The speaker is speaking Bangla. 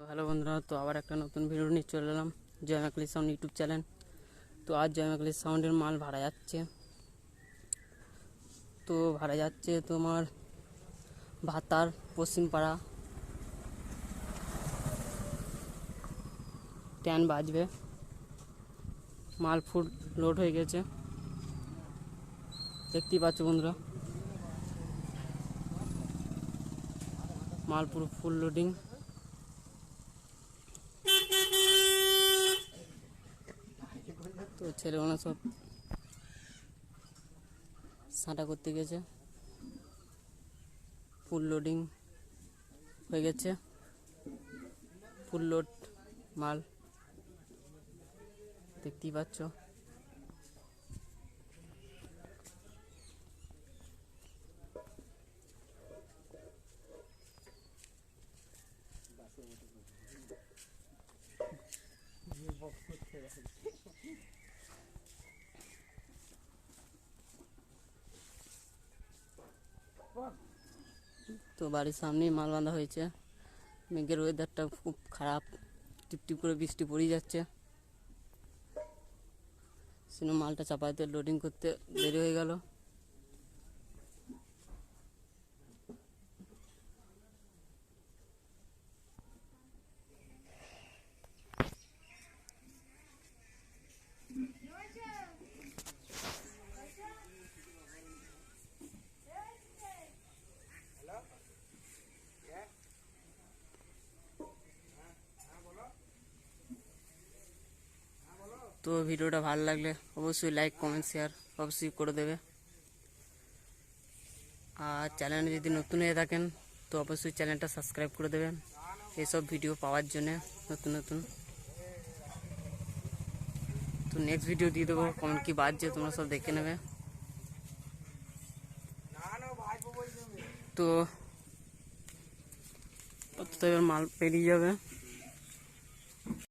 হ্যালো বন্ধুরা, তো আবার একটা নতুন ভিডিও নিয়ে চলে এলাম জয় মাকলি সাউন্ড ইউটিউব চ্যানেল। তো আজ জয় মাকলি সাউন্ডের মাল ভাড়া যাচ্ছে। তো ভাড়া যাচ্ছে তোমার ভাতার পশ্চিমপাড়া, ট্যান বাজবে, মাল ফুল লোড হয়ে গেছে, দেখতেই পাচ্ছ বন্ধুরা, মাল পুরো ফুল লোডিং। তো ছেলেগুলো সব সাঁটা করতে গেছে, ফুল লোডিং হয়ে গেছে, ফুল লোড মাল দেখতেই পাচ্ছ। তো বাড়ির সামনেই মাল বাঁধা হয়েছে। মেঘের ওয়েদারটা খুব খারাপ, টিপটিপ করে বৃষ্টি পড়েই যাচ্ছে, সেজন্য মালটা চাপাতে লোডিং করতে দেরি হয়ে গেল। তো ভিডিওটা ভালো লাগলে অবশ্যই লাইক কমেন্ট শেয়ার অবশ্যই করে দেবে। আর চ্যানেলে যদি নতুন হয়ে থাকেন তো অবশ্যই চ্যানেলটা সাবস্ক্রাইব করে দেবেন এসব ভিডিও পাওয়ার জন্য নতুন নতুন। তো নেক্সট ভিডিও দিয়ে দেবো, কমেন্ট কি বাজছে তোমরা সব দেখে নেবে। তো মাল পেরিয়ে যাবে।